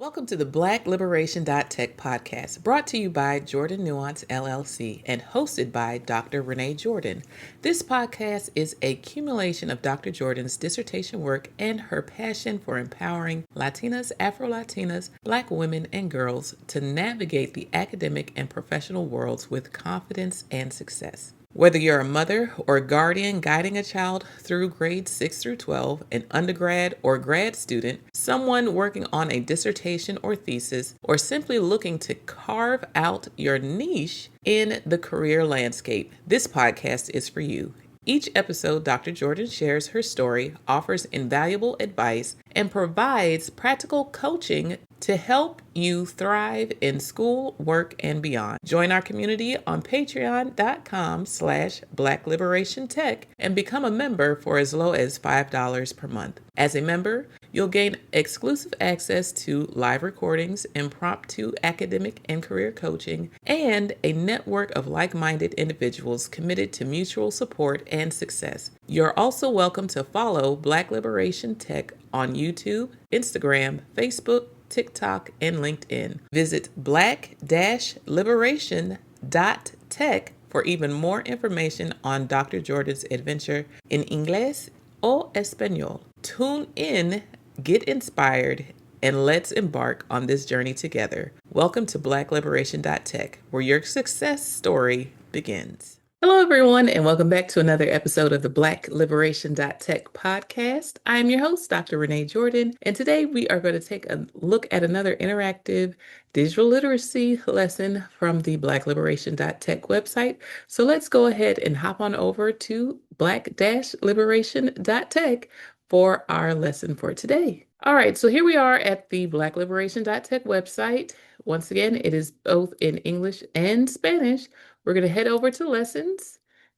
Welcome to the Black-Liberation.Tech podcast, brought to you by Jordan Nuance LLC and hosted by Dr. Renee Jordan. This podcast is a accumulation of Dr. Jordan's dissertation work and her passion for empowering Latinas, Afro-Latinas, Black women, and girls to navigate the academic and professional worlds with confidence and success. Whether you're a mother or guardian guiding a child through grades 6 through 12, an undergrad or grad student, someone working on a dissertation or thesis, or simply looking to carve out your niche in the career landscape, this podcast is for you. Each episode, Dr. Jordan shares her story, offers invaluable advice, and provides practical coaching to help you thrive in school, work, and beyond. Join our community on patreon.com/Black-Liberation.Tech and become a member for as low as $5 per month. As a member, you'll gain exclusive access to live recordings, impromptu academic and career coaching, and a network of like-minded individuals committed to mutual support and success. You're also welcome to follow Black Liberation Tech on YouTube, Instagram, Facebook, TikTok, and LinkedIn. Visit Black-Liberation.Tech for even more information on Dr. Jordan's adventure in Inglés o Español. Tune in, get inspired, and let's embark on this journey together. Welcome to Black-Liberation.Tech, where your success story begins. Hello, everyone, and welcome back to another episode of the Black-Liberation.Tech podcast. I am your host, Dr. Renee Jordan, and today we are going to take a look at another interactive digital literacy lesson from the Black-Liberation.Tech website. So let's go ahead and hop on over to Black-Liberation.Tech for our lesson for today. All right, so here we are at the Black-Liberation.Tech website. Once again, it is both in English and Spanish. We're going to head over to lessons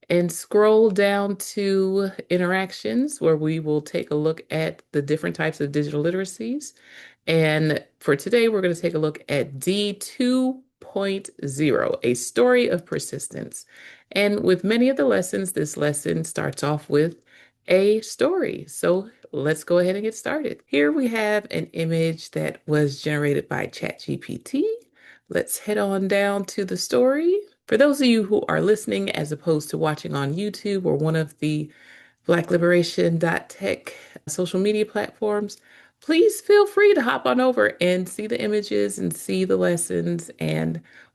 and scroll down to interactions, where we will take a look at the different types of digital literacies. And for today, we're going to take a look at D2.0, a story of persistence. And with many of the lessons, this lesson starts off with a story. So let's go ahead and get started. Here we have an image that was generated by ChatGPT. Let's head on down to the story. For those of you who are listening as opposed to watching on YouTube or one of the Black-Liberation.Tech social media platforms, please feel free to hop on over and see the images and see the lessons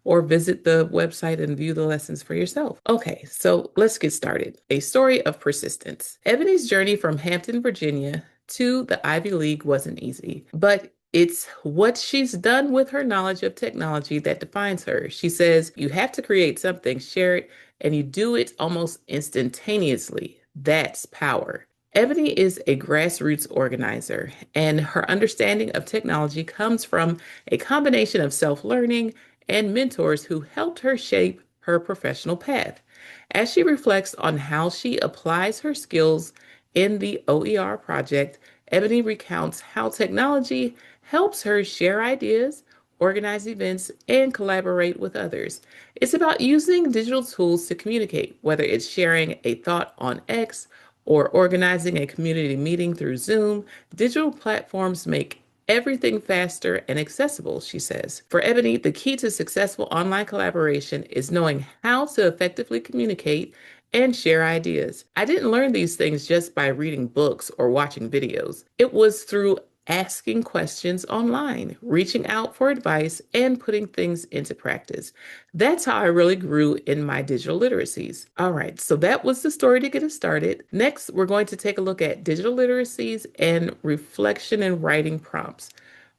or visit the website and view the lessons for yourself. Okay, so let's get started. A story of persistence. Ebony's journey from Hampton, Virginia to the Ivy League wasn't easy, but it's what she's done with her knowledge of technology that defines her. She says, you have to create something, share it, and you do it almost instantaneously. That's power. Ebony is a grassroots organizer, and her understanding of technology comes from a combination of self-learning and mentors who helped her shape her professional path. As she reflects on how she applies her skills in the OER project, Ebony recounts how technology helps her share ideas, organize events, and collaborate with others. It's about using digital tools to communicate, whether it's sharing a thought on X or organizing a community meeting through Zoom. Digital platforms make everything faster and accessible, she says. For Ebony, the key to successful online collaboration is knowing how to effectively communicate and share ideas. I didn't learn these things just by reading books or watching videos. It was through asking questions online, reaching out for advice, and putting things into practice. That's how I really grew in my digital literacies. All right, so that was the story to get us started. Next, we're going to take a look at digital literacies and reflection and writing prompts.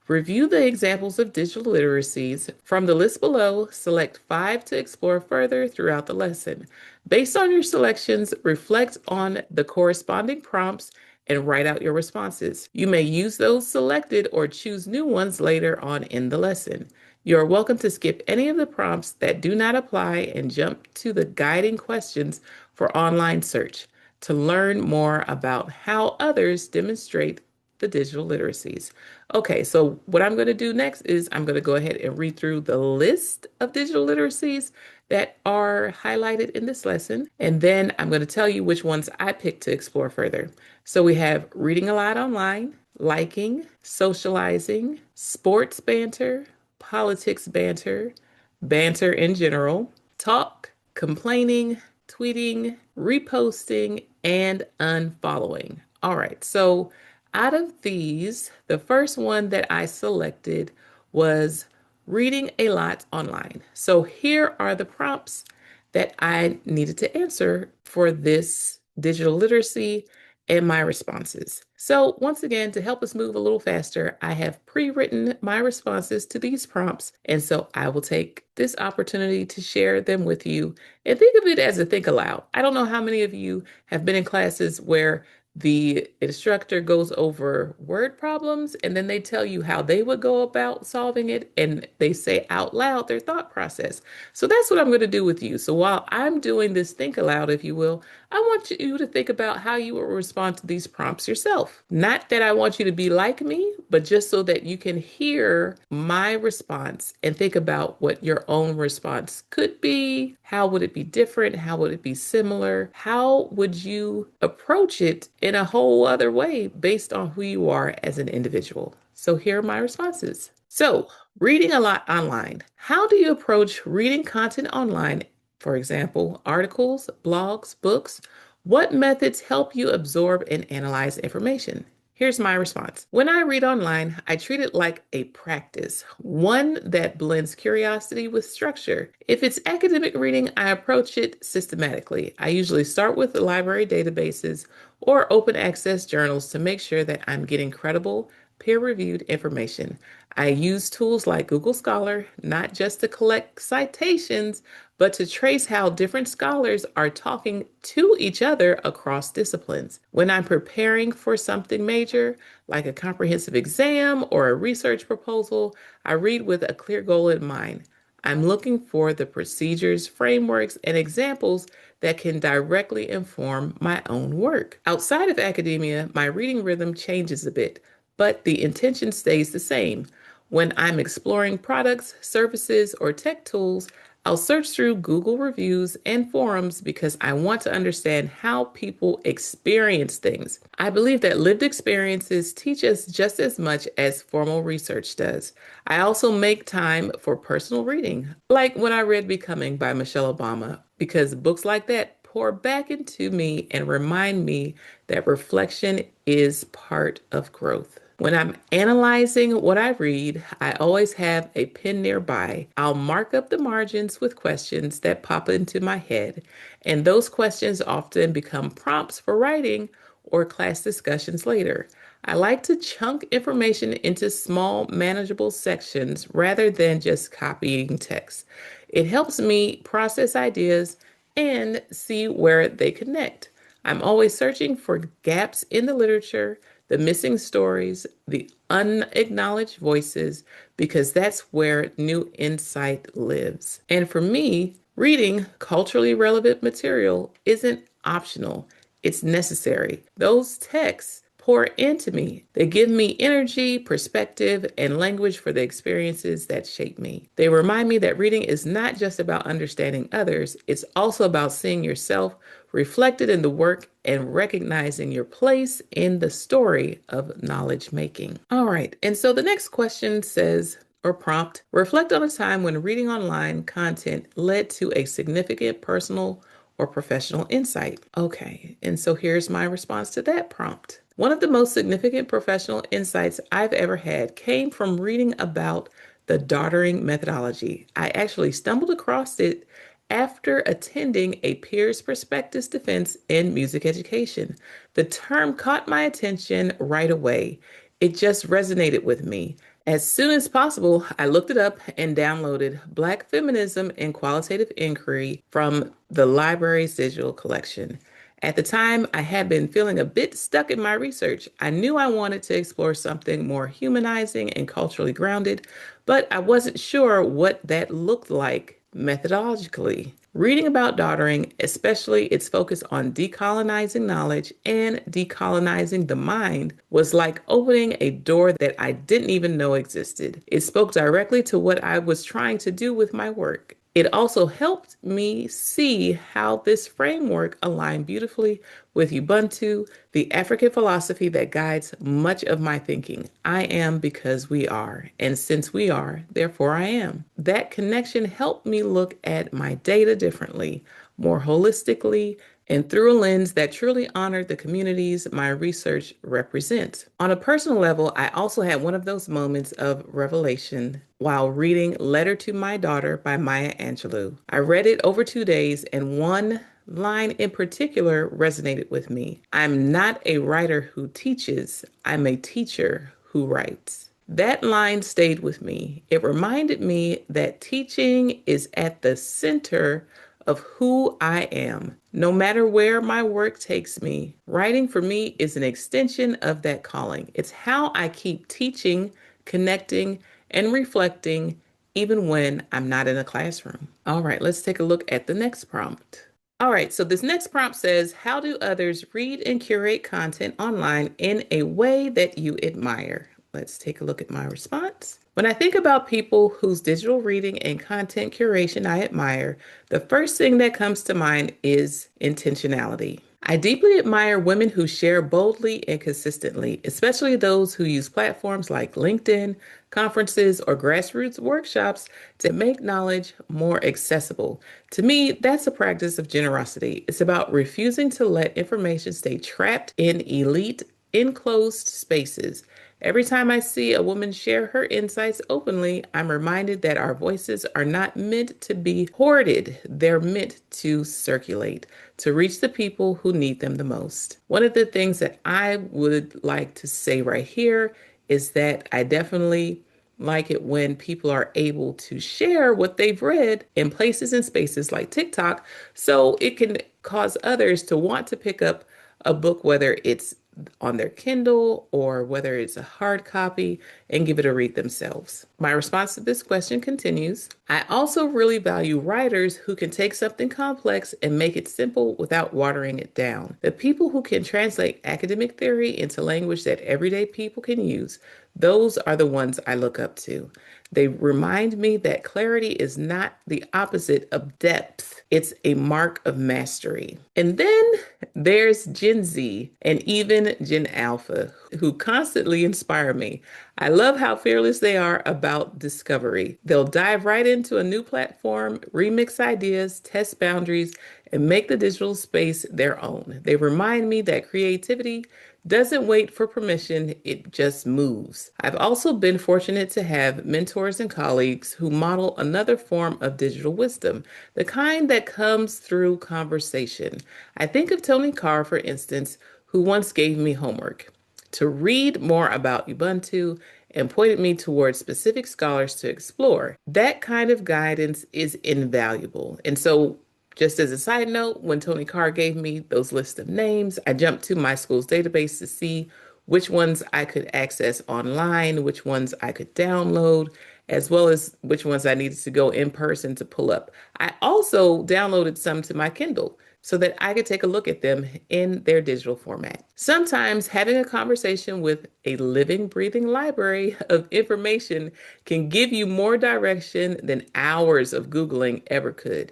Review the examples of digital literacies. From the list below, select 5 to explore further throughout the lesson. Based on your selections, reflect on the corresponding prompts and write out your responses. You may use those selected or choose new ones later on in the lesson. You're welcome to skip any of the prompts that do not apply and jump to the guiding questions for online search to learn more about how others demonstrate the digital literacies. Okay, so what I'm going to do next is I'm going to go ahead and read through the list of digital literacies that are highlighted in this lesson, and then I'm going to tell you which ones I picked to explore further. So we have reading aloud online, liking, socializing, sports banter, politics banter, banter in general, talk, complaining, tweeting, reposting, and unfollowing. All right, so out of these, the first one that I selected was reading a lot online. So here are the prompts that I needed to answer for this digital literacy and my responses. So, once again, to help us move a little faster, I have pre written my responses to these prompts. And so I will take this opportunity to share them with you and think of it as a think aloud. I don't know how many of you have been in classes where the instructor goes over word problems and then they tell you how they would go about solving it and they say out loud their thought process. So that's what I'm going to do with you. So while I'm doing this think aloud, if you will, I want you to think about how you will respond to these prompts yourself. Not that I want you to be like me, but just so that you can hear my response and think about what your own response could be. How would it be different? How would it be similar? How would you approach it in a whole other way based on who you are as an individual? So here are my responses. So, reading a lot online. How do you approach reading content online? For example, articles, blogs, books. What methods help you absorb and analyze information? Here's my response. When I read online, I treat it like a practice, one that blends curiosity with structure. If it's academic reading, I approach it systematically. I usually start with the library databases or open access journals to make sure that I'm getting credible, peer-reviewed information. I use tools like Google Scholar, not just to collect citations, but to trace how different scholars are talking to each other across disciplines. When I'm preparing for something major, like a comprehensive exam or a research proposal, I read with a clear goal in mind. I'm looking for the procedures, frameworks, and examples that can directly inform my own work. Outside of academia, my reading rhythm changes a bit, but the intention stays the same. When I'm exploring products, services, or tech tools, I'll search through Google reviews and forums because I want to understand how people experience things. I believe that lived experiences teach us just as much as formal research does. I also make time for personal reading, like when I read Becoming by Michelle Obama, because books like that pour back into me and remind me that reflection is part of growth. When I'm analyzing what I read, I always have a pen nearby. I'll mark up the margins with questions that pop into my head, and those questions often become prompts for writing or class discussions later. I like to chunk information into small, manageable sections rather than just copying text. It helps me process ideas and see where they connect. I'm always searching for gaps in the literature, the missing stories, the unacknowledged voices, because that's where new insight lives. And for me, reading culturally relevant material isn't optional, it's necessary. Those texts pour into me. They give me energy, perspective, and language for the experiences that shape me. They remind me that reading is not just about understanding others, it's also about seeing yourself reflected in the work and recognizing your place in the story of knowledge making. All right, and so the next question says, or prompt, reflect on a time when reading online content led to a significant personal or professional insight. Okay, and so here's my response to that prompt. One of the most significant professional insights I've ever had came from reading about the daughtering methodology. I actually stumbled across it after attending a peer's perspectives defense in music education. The term caught my attention right away. It just resonated with me. As soon as possible, I looked it up and downloaded Black Feminism and Qualitative Inquiry from the library's digital collection. At the time, I had been feeling a bit stuck in my research. I knew I wanted to explore something more humanizing and culturally grounded, but I wasn't sure what that looked like methodologically. Reading about daughtering, especially its focus on decolonizing knowledge and decolonizing the mind, was like opening a door that I didn't even know existed. It spoke directly to what I was trying to do with my work. It also helped me see how this framework aligned beautifully with Ubuntu, the African philosophy that guides much of my thinking. I am because we are, and since we are, therefore I am. That connection helped me look at my data differently, more holistically, and through a lens that truly honored the communities my research represents. On a personal level, I also had one of those moments of revelation while reading Letter to My Daughter by Maya Angelou. I read it over 2 days, and one line in particular resonated with me. I'm not a writer who teaches, I'm a teacher who writes. That line stayed with me. It reminded me that teaching is at the center of who I am. No matter where my work takes me, writing for me is an extension of that calling. It's how I keep teaching, connecting, and reflecting even when I'm not in a classroom. All right, let's take a look at the next prompt. All right, so this next prompt says, how do others read and curate content online in a way that you admire? Let's take a look at my response. When I think about people whose digital reading and content curation I admire, the first thing that comes to mind is intentionality. I deeply admire women who share boldly and consistently, especially those who use platforms like LinkedIn, conferences, or grassroots workshops to make knowledge more accessible. To me, that's a practice of generosity. It's about refusing to let information stay trapped in elite, enclosed spaces. Every time I see a woman share her insights openly, I'm reminded that our voices are not meant to be hoarded. They're meant to circulate, to reach the people who need them the most. One of the things that I would like to say right here is that I definitely like it when people are able to share what they've read in places and spaces like TikTok, so it can cause others to want to pick up a book, whether it's on their Kindle or whether it's a hard copy, and give it a read themselves. My response to this question continues. I also really value writers who can take something complex and make it simple without watering it down. The people who can translate academic theory into language that everyday people can use, those are the ones I look up to. They remind me that clarity is not the opposite of depth. It's a mark of mastery. And then there's Gen Z and even Gen Alpha, who constantly inspire me. I love how fearless they are about discovery. They'll dive right into a new platform, remix ideas, test boundaries, and make the digital space their own. They remind me that creativity doesn't wait for permission, it just moves. I've also been fortunate to have mentors and colleagues who model another form of digital wisdom, the kind that comes through conversation. I think of Tony Carr, for instance, who once gave me homework to read more about Ubuntu and pointed me towards specific scholars to explore. That kind of guidance is invaluable. And so just as a side note, when Tony Carr gave me those lists of names, I jumped to my school's database to see which ones I could access online, which ones I could download, as well as which ones I needed to go in person to pull up. I also downloaded some to my Kindle so that I could take a look at them in their digital format. Sometimes having a conversation with a living, breathing library of information can give you more direction than hours of Googling ever could.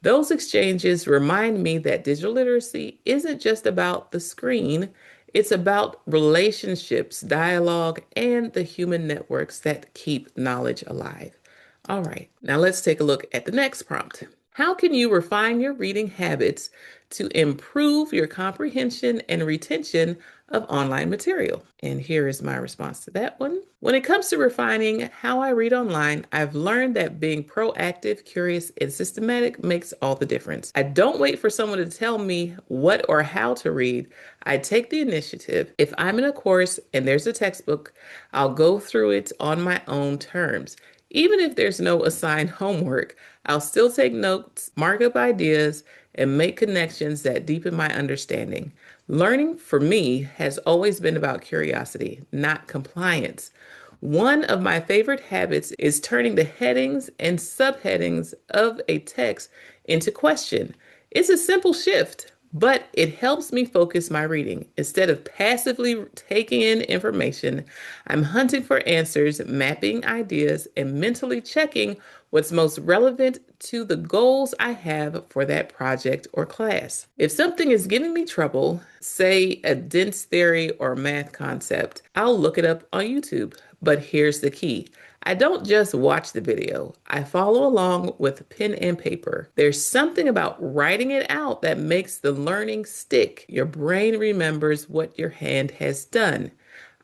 Those exchanges remind me that digital literacy isn't just about the screen, it's about relationships, dialogue, and the human networks that keep knowledge alive. All right, now let's take a look at the next prompt. How can you refine your reading habits to improve your comprehension and retention of online material? And here is my response to that one. When it comes to refining how I read online, I've learned that being proactive, curious, and systematic makes all the difference. I don't wait for someone to tell me what or how to read. I take the initiative. If I'm in a course and there's a textbook, I'll go through it on my own terms. Even if there's no assigned homework, I'll still take notes, mark up ideas, and make connections that deepen my understanding. Learning for me has always been about curiosity, not compliance. One of my favorite habits is turning the headings and subheadings of a text into question. It's a simple shift, but it helps me focus my reading. Instead of passively taking in information, I'm hunting for answers, mapping ideas, and mentally checking what's most relevant to the goals I have for that project or class. If something is giving me trouble, say a dense theory or math concept, I'll look it up on YouTube. But here's the key. I don't just watch the video. I follow along with pen and paper. There's something about writing it out that makes the learning stick. Your brain remembers what your hand has done.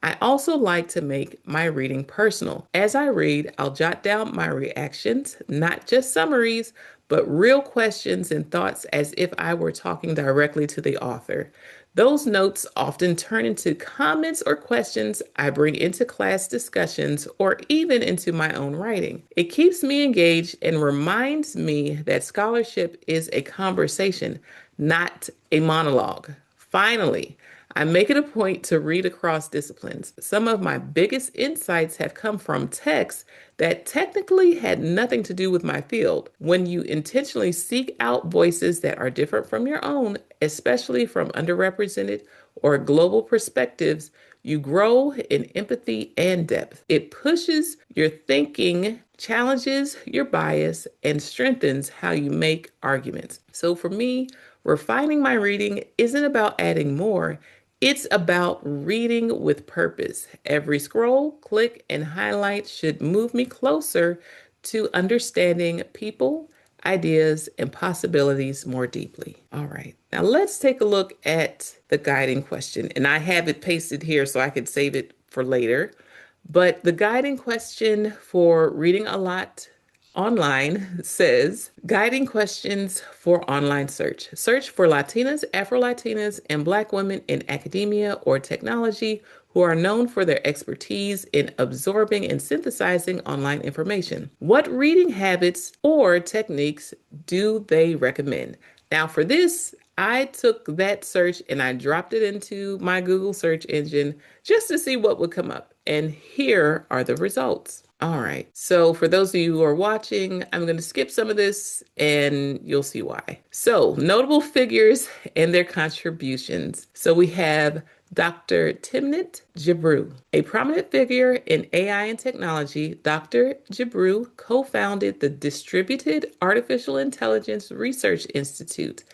I also like to make my reading personal. As I read, I'll jot down my reactions, not just summaries, but real questions and thoughts as if I were talking directly to the author. Those notes often turn into comments or questions I bring into class discussions or even into my own writing. It keeps me engaged and reminds me that scholarship is a conversation, not a monologue. Finally, I make it a point to read across disciplines. Some of my biggest insights have come from texts that technically had nothing to do with my field. When you intentionally seek out voices that are different from your own, especially from underrepresented or global perspectives, you grow in empathy and depth. It pushes your thinking, challenges your bias, and strengthens how you make arguments. So for me, refining my reading isn't about adding more. It's about reading with purpose. Every scroll, click, and highlight should move me closer to understanding people, ideas, and possibilities more deeply. All right, now let's take a look at the guiding question. And I have it pasted here so I could save it for later. But the guiding question for reading a lot online says guiding questions for online search. Search for Latinas, Afro Latinas, and Black women in academia or technology who are known for their expertise in absorbing and synthesizing online information. What reading habits or techniques do they recommend? Now, for this, I took that search and I dropped it into my Google search engine just to see what would come up. And here are the results. All right. So for those of you who are watching, I'm going to skip some of this and you'll see why. So notable figures and their contributions. So we have Dr. Timnit Gebru, a prominent figure in AI and technology. Dr. Gebru co-founded the Distributed Artificial Intelligence Research Institute,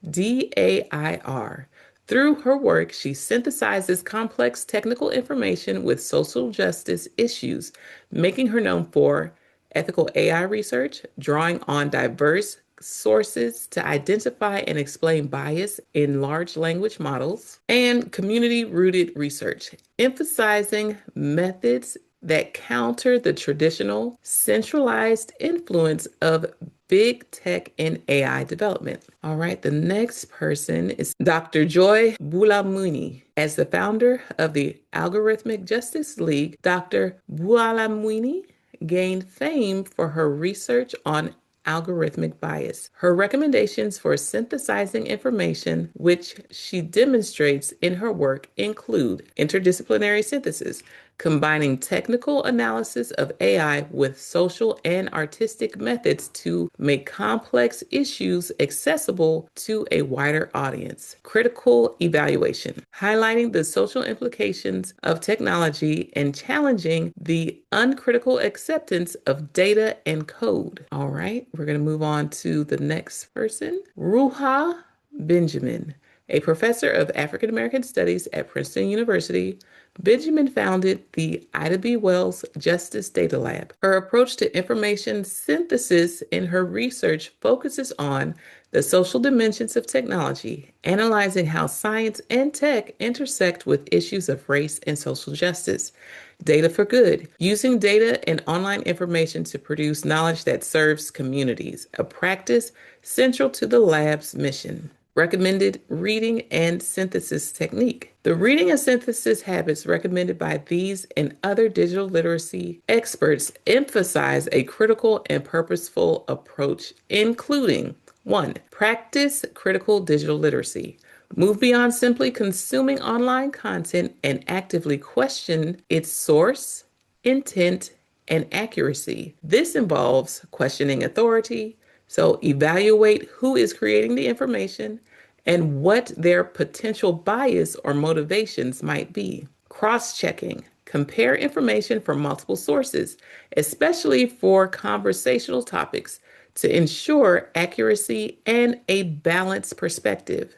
DAIR. Through her work, she synthesizes complex technical information with social justice issues, making her known for ethical AI research, drawing on diverse sources to identify and explain bias in large language models, and community-rooted research, emphasizing methods that counter the traditional centralized influence of big tech and AI development. All right, the next person is Dr. Joy Buolamwini. As the founder of the Algorithmic Justice League, Dr. Buolamwini gained fame for her research on algorithmic bias. Her recommendations for synthesizing information, which she demonstrates in her work, include interdisciplinary synthesis, combining technical analysis of AI with social and artistic methods to make complex issues accessible to a wider audience. Critical evaluation, highlighting the social implications of technology and challenging the uncritical acceptance of data and code. All right, we're going to move on to the next person, Ruha Benjamin. A professor of African American Studies at Princeton University, Benjamin founded the Ida B. Wells Justice Data Lab. Her approach to information synthesis in her research focuses on the social dimensions of technology, analyzing how science and tech intersect with issues of race and social justice. Data for good, using data and online information to produce knowledge that serves communities, a practice central to the lab's mission. Recommended reading and synthesis technique. The reading and synthesis habits recommended by these and other digital literacy experts emphasize a critical and purposeful approach, including 1. Practice critical digital literacy. Move beyond simply consuming online content and actively question its source, intent, and accuracy. This involves questioning authority, so evaluate who is creating the information and what their potential bias or motivations might be. Cross-checking. Compare information from multiple sources, especially for conversational topics, to ensure accuracy and a balanced perspective.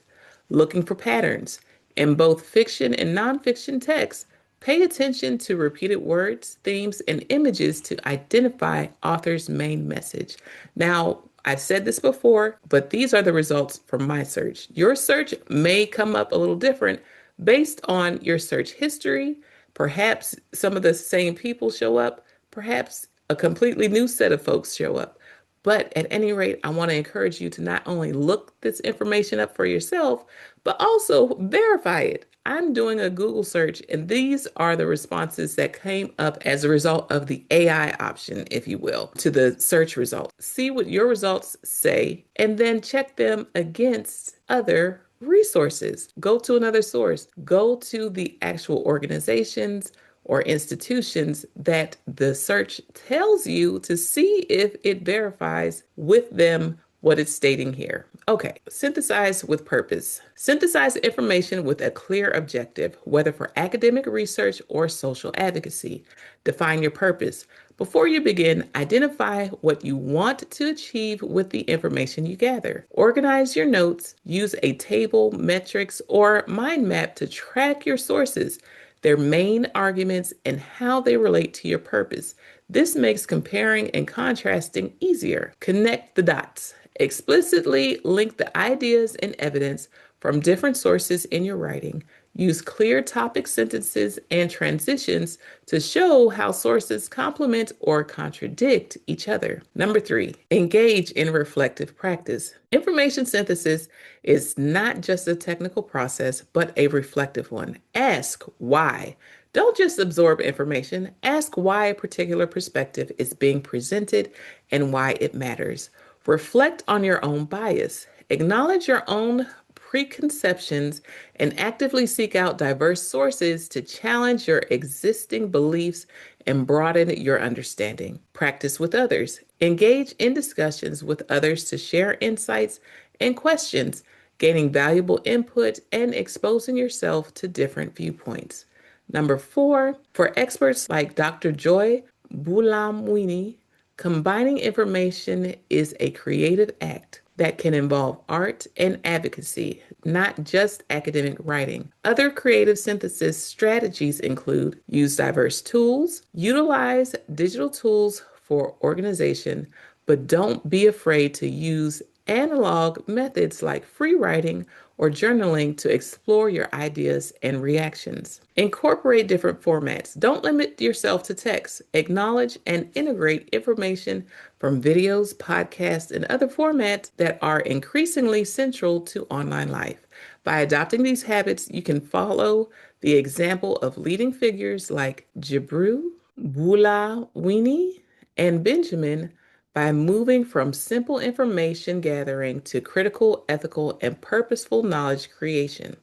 Looking for patterns. In both fiction and nonfiction texts, pay attention to repeated words, themes, and images to identify author's main message. Now, I've said this before, but these are the results from my search. Your search may come up a little different based on your search history. Perhaps some of the same people show up, perhaps a completely new set of folks show up. But at any rate, I want to encourage you to not only look this information up for yourself, but also verify it. I'm doing a Google search, and these are the responses that came up as a result of the AI option, if you will, to the search results. See what your results say, and then check them against other resources. Go to another source. Go to the actual organizations or institutions that the search tells you to see if it verifies with them what it's stating here. Okay, synthesize with purpose. Synthesize information with a clear objective, whether for academic research or social advocacy. Define your purpose. Before you begin, identify what you want to achieve with the information you gather. Organize your notes. Use a table, metrics, or mind map to track your sources, their main arguments, and how they relate to your purpose. This makes comparing and contrasting easier. Connect the dots. Explicitly link the ideas and evidence from different sources in your writing. Use clear topic sentences and transitions to show how sources complement or contradict each other. Number 3, engage in reflective practice. Information synthesis is not just a technical process, but a reflective one. Ask why. Don't just absorb information. Ask why a particular perspective is being presented and why it matters. Reflect on your own bias. Acknowledge your own preconceptions and actively seek out diverse sources to challenge your existing beliefs and broaden your understanding. Practice with others. Engage in discussions with others to share insights and questions, gaining valuable input and exposing yourself to different viewpoints. Number 4, for experts like Dr. Joy Bulamwini, combining information is a creative act that can involve art and advocacy, not just academic writing. Other creative synthesis strategies include use diverse tools, utilize digital tools for organization, but don't be afraid to use analog methods like free writing or journaling to explore your ideas and reactions. Incorporate different formats. Don't limit yourself to text. Acknowledge and integrate information from videos, podcasts, and other formats that are increasingly central to online life. By adopting these habits, you can follow the example of leading figures like Jibru, Bulawini, and Benjamin by moving from simple information gathering to critical, ethical, and purposeful knowledge creation.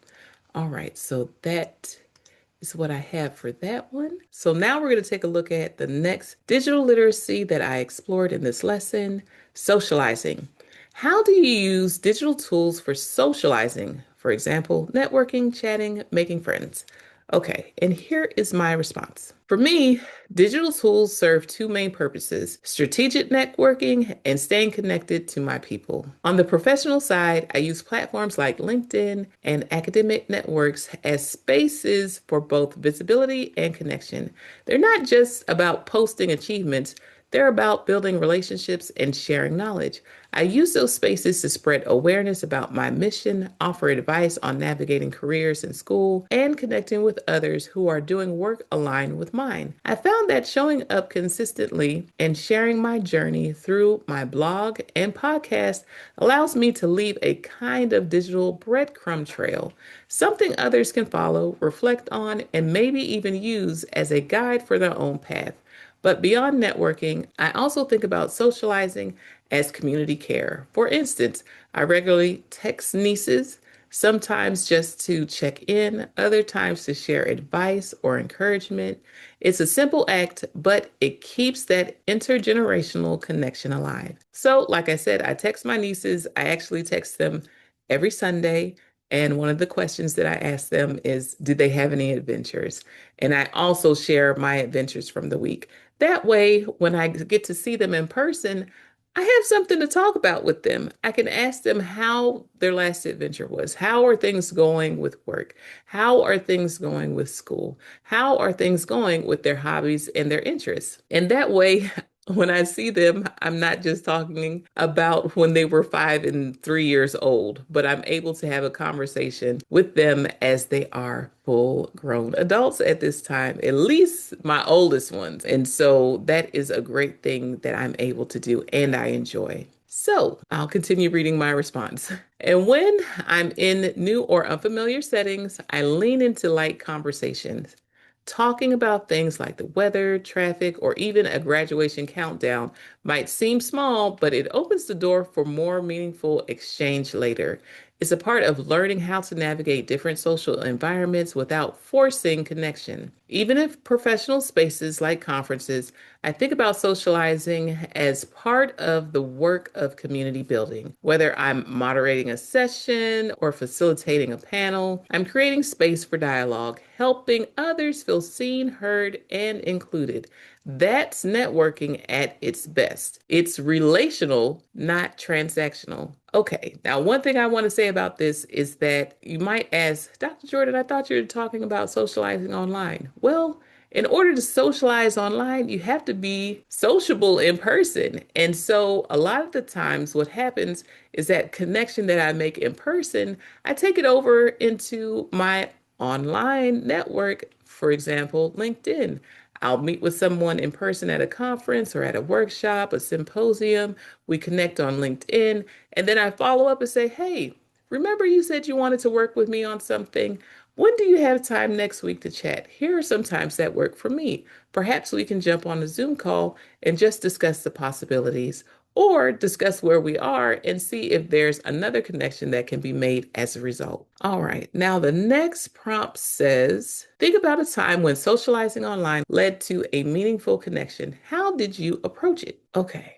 All right, so that is what I have for that one. So now we're going to take a look at the next digital literacy that I explored in this lesson, socializing. How do you use digital tools for socializing? For example, networking, chatting, making friends. Okay, and here is my response. For me, digital tools serve two main purposes: strategic networking and staying connected to my people. On the professional side, I use platforms like LinkedIn and academic networks as spaces for both visibility and connection. They're not just about posting achievements, they're about building relationships and sharing knowledge. I use those spaces to spread awareness about my mission, offer advice on navigating careers in school, and connecting with others who are doing work aligned with mine. I found that showing up consistently and sharing my journey through my blog and podcast allows me to leave a kind of digital breadcrumb trail, something others can follow, reflect on, and maybe even use as a guide for their own path. But beyond networking, I also think about socializing as community care. For instance, I regularly text nieces, sometimes just to check in, other times to share advice or encouragement. It's a simple act, but it keeps that intergenerational connection alive. So, like I said, I text my nieces. I actually text them every Sunday. And one of the questions that I ask them is, do they have any adventures? And I also share my adventures from the week. That way, when I get to see them in person, I have something to talk about with them. I can ask them how their last adventure was. How are things going with work? How are things going with school? How are things going with their hobbies and their interests? And that way, when I see them, I'm not just talking about when they were 5 and 3 years old, but I'm able to have a conversation with them as they are full grown adults at this time, at least my oldest ones. And so that is a great thing that I'm able to do and I enjoy. So I'll continue reading my response. And when I'm in new or unfamiliar settings, I lean into light conversations. Talking about things like the weather, traffic, or even a graduation countdown might seem small, but it opens the door for more meaningful exchange later. It's a part of learning how to navigate different social environments without forcing connection. Even if professional spaces like conferences, I think about socializing as part of the work of community building. Whether I'm moderating a session or facilitating a panel, I'm creating space for dialogue, helping others feel seen, heard, and included. That's networking at its best. It's relational, not transactional. Okay, now one thing I want to say about this is that you might ask, Dr. Jordan, I thought you were talking about socializing online. Well, in order to socialize online, you have to be sociable in person. And so a lot of the times what happens is that connection that I make in person, I take it over into my online network, for example, LinkedIn. I'll meet with someone in person at a conference or at a workshop, a symposium. We connect on LinkedIn, and then I follow up and say, hey, remember you said you wanted to work with me on something? When do you have time next week to chat? Here are some times that work for me. Perhaps we can jump on a Zoom call and just discuss the possibilities or discuss where we are and see if there's another connection that can be made as a result. All right, now the next prompt says, think about a time when socializing online led to a meaningful connection. How did you approach it? Okay.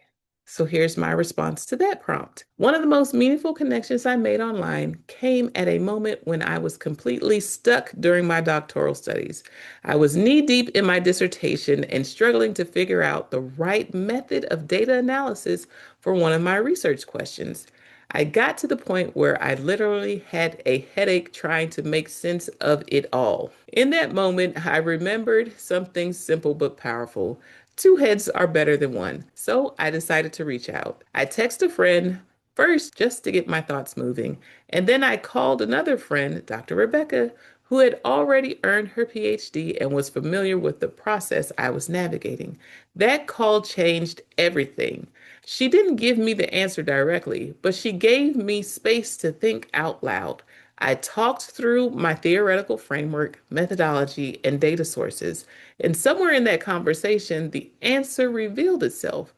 So here's my response to that prompt. One of the most meaningful connections I made online came at a moment when I was completely stuck during my doctoral studies. I was knee deep in my dissertation and struggling to figure out the right method of data analysis for one of my research questions. I got to the point where I literally had a headache trying to make sense of it all. In that moment, I remembered something simple but powerful. Two heads are better than one. So I decided to reach out. I texted a friend first just to get my thoughts moving. And then I called another friend, Dr. Rebecca, who had already earned her PhD and was familiar with the process I was navigating. That call changed everything. She didn't give me the answer directly, but she gave me space to think out loud. I talked through my theoretical framework, methodology, and data sources. And somewhere in that conversation, the answer revealed itself: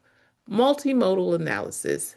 multimodal analysis.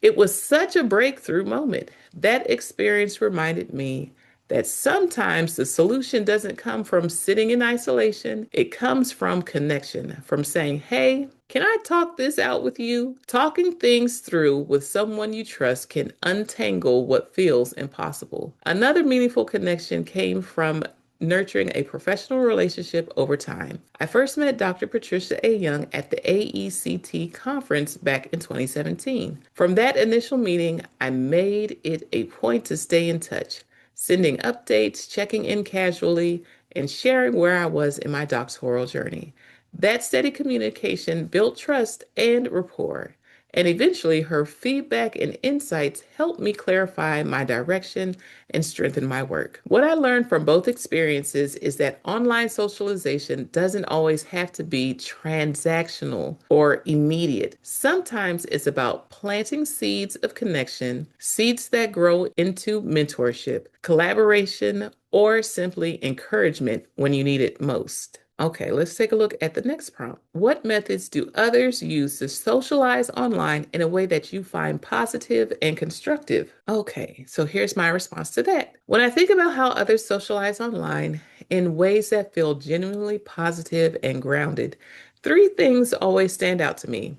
It was such a breakthrough moment. That experience reminded me that sometimes the solution doesn't come from sitting in isolation. It comes from connection, from saying, hey, can I talk this out with you? Talking things through with someone you trust can untangle what feels impossible. Another meaningful connection came from nurturing a professional relationship over time. I first met Dr. Patricia A. Young at the AECT conference back in 2017. From that initial meeting, I made it a point to stay in touch, sending updates, checking in casually, and sharing where I was in my doctoral journey. That steady communication built trust and rapport. And eventually, her feedback and insights helped me clarify my direction and strengthen my work. What I learned from both experiences is that online socialization doesn't always have to be transactional or immediate. Sometimes it's about planting seeds of connection, seeds that grow into mentorship, collaboration, or simply encouragement when you need it most. Okay, let's take a look at the next prompt. What methods do others use to socialize online in a way that you find positive and constructive? Okay, so here's my response to that. When I think about how others socialize online in ways that feel genuinely positive and grounded, three things always stand out to me.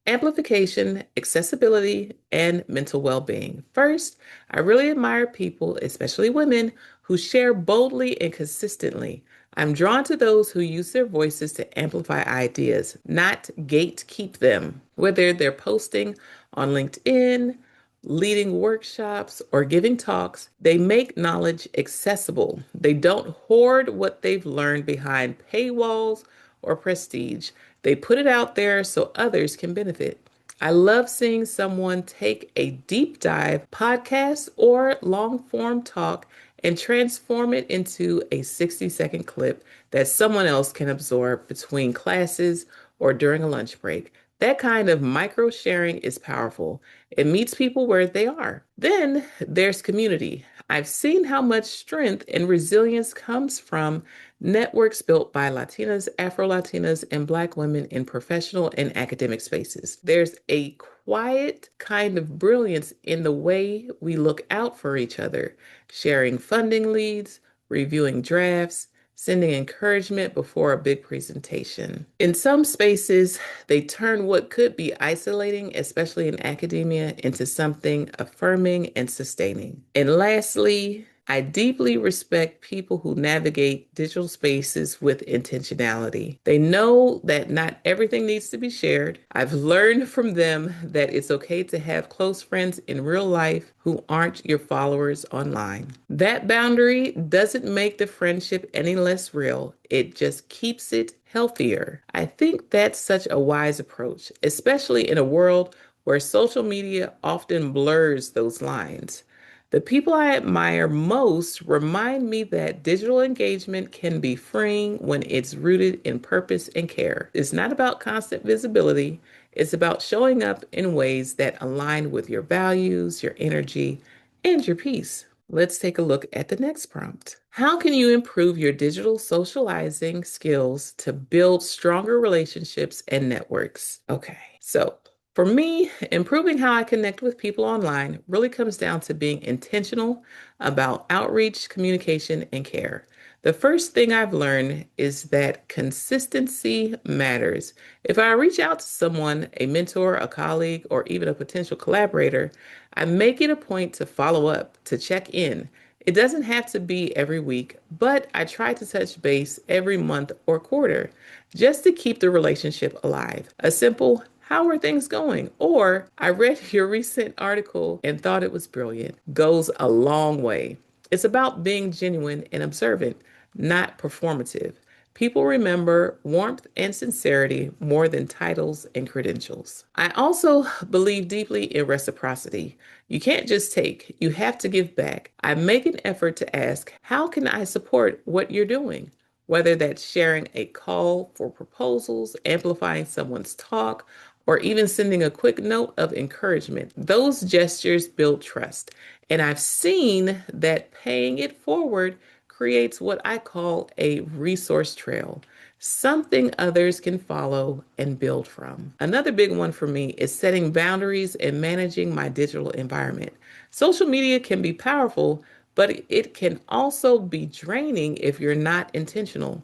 Amplification, accessibility, and mental well being. First, I really admire people, especially women, who share boldly and consistently. I'm drawn to those who use their voices to amplify ideas, not gatekeep them. Whether they're posting on LinkedIn, leading workshops, or giving talks, they make knowledge accessible. They don't hoard what they've learned behind paywalls or prestige. They put it out there so others can benefit. I love seeing someone take a deep dive podcast or long form talk and transform it into a 60-second clip that someone else can absorb between classes or during a lunch break. That kind of micro sharing is powerful. It meets people where they are. Then there's community. I've seen how much strength and resilience comes from networks built by Latinas, Afro Latinas, and Black women in professional and academic spaces. There's a quiet kind of brilliance in the way we look out for each other, sharing funding leads, reviewing drafts, sending encouragement before a big presentation. In some spaces, they turn what could be isolating, especially in academia, into something affirming and sustaining. And lastly, I deeply respect people who navigate digital spaces with intentionality. They know that not everything needs to be shared. I've learned from them that it's okay to have close friends in real life who aren't your followers online. That boundary doesn't make the friendship any less real, it just keeps it healthier. I think that's such a wise approach, especially in a world where social media often blurs those lines. The people I admire most remind me that digital engagement can be freeing when it's rooted in purpose and care. It's not about constant visibility, it's about showing up in ways that align with your values, your energy, and your peace. Let's take a look at the next prompt. How can you improve your digital socializing skills to build stronger relationships and networks? Okay, so for me, improving how I connect with people online really comes down to being intentional about outreach, communication, and care. The first thing I've learned is that consistency matters. If I reach out to someone, a mentor, a colleague, or even a potential collaborator, I make it a point to follow up, to check in. It doesn't have to be every week, but I try to touch base every month or quarter just to keep the relationship alive. A simple, how are things going? Or I read your recent article and thought it was brilliant goes a long way. It's about being genuine and observant, not performative. People remember warmth and sincerity more than titles and credentials. I also believe deeply in reciprocity. You can't just take, you have to give back. I make an effort to ask, how can I support what you're doing? Whether that's sharing a call for proposals, amplifying someone's talk, or even sending a quick note of encouragement. Those gestures build trust. And I've seen that paying it forward creates what I call a resource trail, something others can follow and build from. Another big one for me is setting boundaries and managing my digital environment. Social media can be powerful, but it can also be draining if you're not intentional.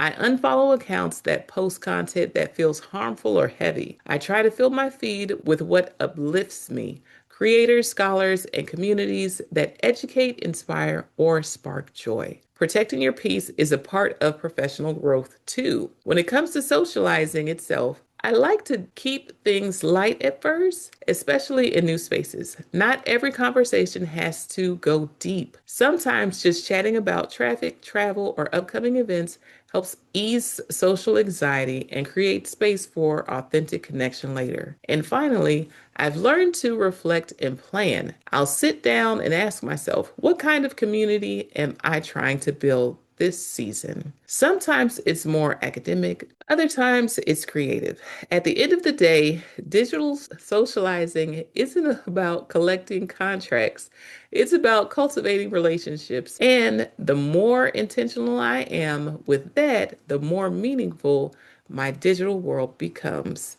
I unfollow accounts that post content that feels harmful or heavy. I try to fill my feed with what uplifts me, creators, scholars, and communities that educate, inspire, or spark joy. Protecting your peace is a part of professional growth too. When it comes to socializing itself, I like to keep things light at first, especially in new spaces. Not every conversation has to go deep. Sometimes just chatting about traffic, travel, or upcoming events helps ease social anxiety and create space for authentic connection later. And finally, I've learned to reflect and plan. I'll sit down and ask myself, what kind of community am I trying to build this season? Sometimes it's more academic, other times it's creative. At the end of the day, digital socializing isn't about collecting contracts. It's about cultivating relationships. And the more intentional I am with that, the more meaningful my digital world becomes.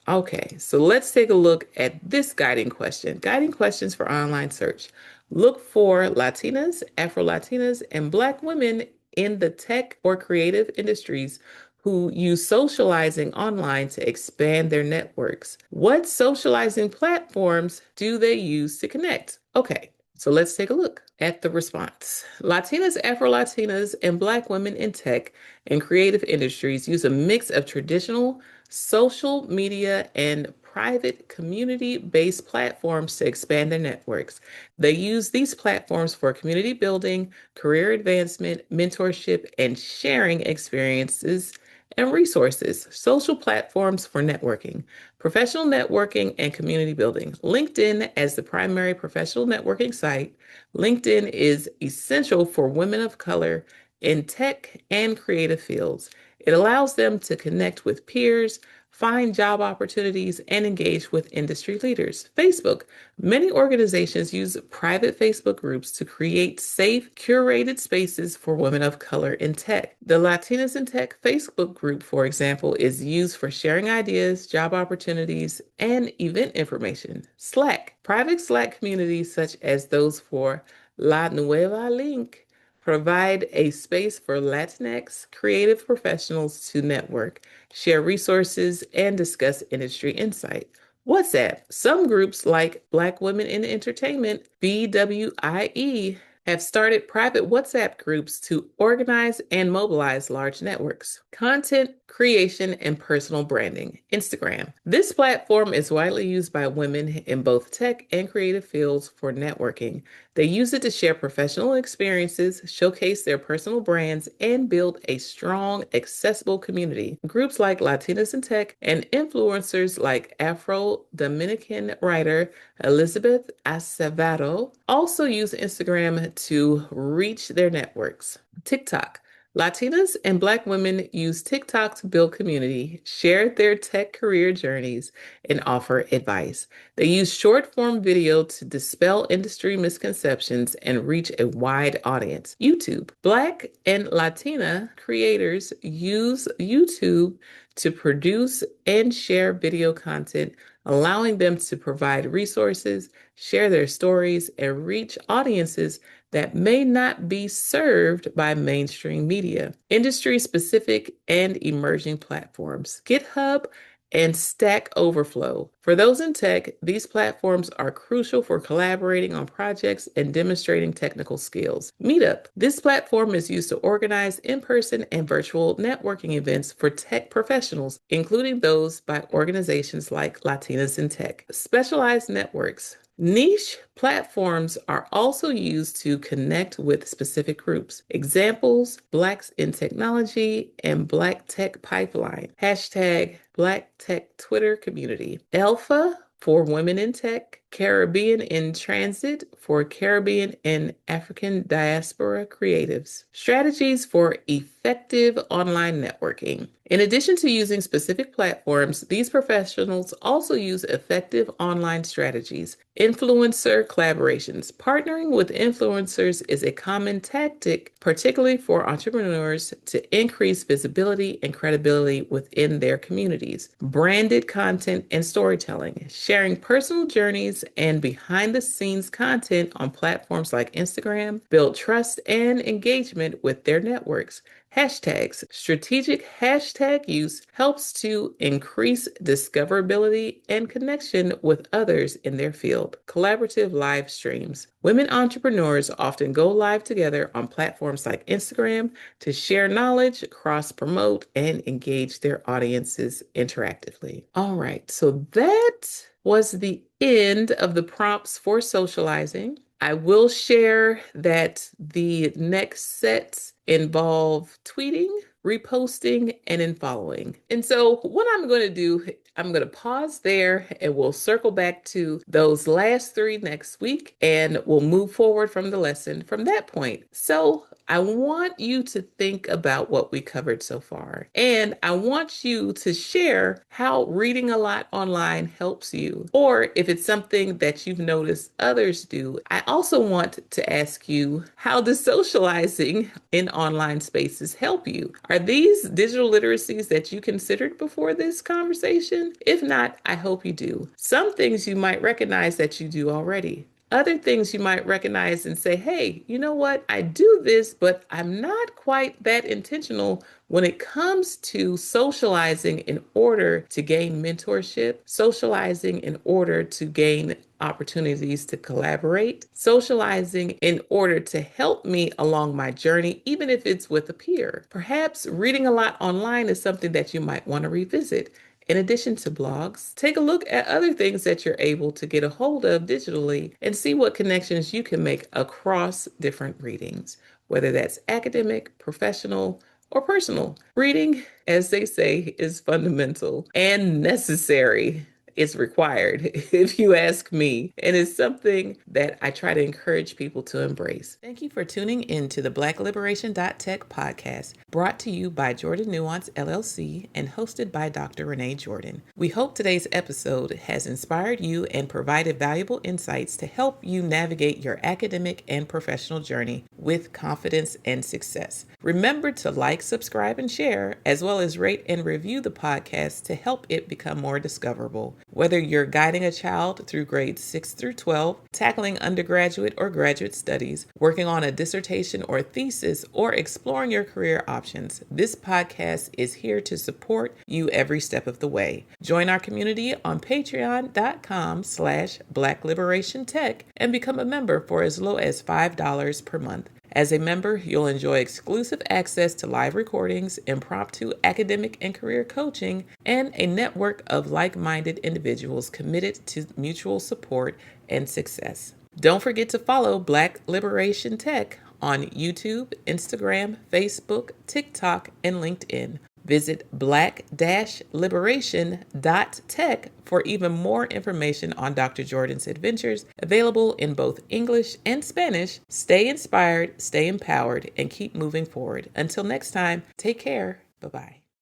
Okay, so let's take a look at this guiding question. Guiding questions for online search. Look for Latinas, Afro Latinas, and Black women in the tech or creative industries who use socializing online to expand their networks. What socializing platforms do they use to connect? Okay, so let's take a look at the response. Latinas, Afro-Latinas, and Black women in tech and creative industries use a mix of traditional social media and private community-based platforms to expand their networks. They use these platforms for community building, career advancement, mentorship, and sharing experiences and resources. Social platforms for networking, professional networking, and community building. LinkedIn as the primary professional networking site. LinkedIn is essential for women of color in tech and creative fields. It allows them to connect with peers, find job opportunities, and engage with industry leaders. Facebook. Many organizations use private Facebook groups to create safe, curated spaces for women of color in tech. The Latinas in Tech Facebook group, for example, is used for sharing ideas, job opportunities, and event information. Slack. Private Slack communities, such as those for La Nueva Link, provide a space for Latinx creative professionals to network, share resources, and discuss industry insight. WhatsApp. Some groups like Black Women in Entertainment, BWIE, have started private WhatsApp groups to organize and mobilize large networks. Content creation and personal branding. Instagram. This platform is widely used by women in both tech and creative fields for networking. They use it to share professional experiences, showcase their personal brands, and build a strong, accessible community. Groups like Latinas in Tech and influencers like Afro-Dominican writer Elizabeth Acevedo also use Instagram to reach their networks. TikTok. Latinas and Black women use TikTok to build community, share their tech career journeys, and offer advice. They use short form video to dispel industry misconceptions and reach a wide audience. YouTube. Black and Latina creators use YouTube to produce and share video content, allowing them to provide resources, share their stories, and reach audiences that may not be served by mainstream media. Industry specific and emerging platforms. GitHub and Stack Overflow. For those in tech, these platforms are crucial for collaborating on projects and demonstrating technical skills. Meetup. This platform is used to organize in-person and virtual networking events for tech professionals, including those by organizations like Latinas in Tech. Specialized networks. Niche platforms are also used to connect with specific groups. Examples, Blacks in Technology and Black Tech Pipeline. Hashtag Black Tech Twitter community. Alpha for Women in Tech. Caribbean in Transit for Caribbean and African diaspora creatives. Strategies for effective online networking. In addition to using specific platforms, these professionals also use effective online strategies. Influencer collaborations. Partnering with influencers is a common tactic, particularly for entrepreneurs, to increase visibility and credibility within their communities. Branded content and storytelling. Sharing personal journeys and behind the scenes content on platforms like Instagram build trust and engagement with their networks. Hashtags. Strategic hashtag use helps to increase discoverability and connection with others in their field. Collaborative live streams. Women entrepreneurs often go live together on platforms like Instagram to share knowledge, cross promote, and engage their audiences interactively. All right, so that was the end of the prompts for socializing. I will share that the next sets involve tweeting, reposting, and then following. And so what I'm going to do, I'm going to pause there and we'll circle back to those last three next week and we'll move forward from the lesson from that point. So I want you to think about what we covered so far. And I want you to share how reading a lot online helps you, or if it's something that you've noticed others do. I also want to ask you, how does socializing in online spaces help you? Are these digital literacies that you considered before this conversation? If not, I hope you do. Some things you might recognize that you do already. Other things you might recognize and say, hey, you know what? I do this, but I'm not quite that intentional when it comes to socializing in order to gain mentorship, socializing in order to gain opportunities to collaborate, socializing in order to help me along my journey, even if it's with a peer. Perhaps reading a lot online is something that you might want to revisit. In addition to blogs, take a look at other things that you're able to get a hold of digitally and see what connections you can make across different readings, whether that's academic, professional, or personal. Reading, as they say, is fundamental and necessary. It's required, if you ask me, and it's something that I try to encourage people to embrace. Thank you for tuning in to the Black-Liberation.Tech podcast, brought to you by Jordan Nuance LLC and hosted by Dr. Renee Jordan. We hope today's episode has inspired you and provided valuable insights to help you navigate your academic and professional journey with confidence and success. Remember to like, subscribe, and share, as well as rate and review the podcast to help it become more discoverable. Whether you're guiding a child through grades 6 through 12, tackling undergraduate or graduate studies, working on a dissertation or thesis, or exploring your career options, this podcast is here to support you every step of the way. Join our community on patreon.com/Black-Liberation.Tech and become a member for as low as $5 per month. As a member, you'll enjoy exclusive access to live recordings, impromptu academic and career coaching, and a network of like-minded individuals committed to mutual support and success. Don't forget to follow Black-Liberation.Tech on YouTube, Instagram, Facebook, TikTok, and LinkedIn. Visit black-liberation.tech for even more information on Dr. Jordan's adventures, available in both English and Spanish. Stay inspired, stay empowered, and keep moving forward. Until next time, take care. Bye-bye.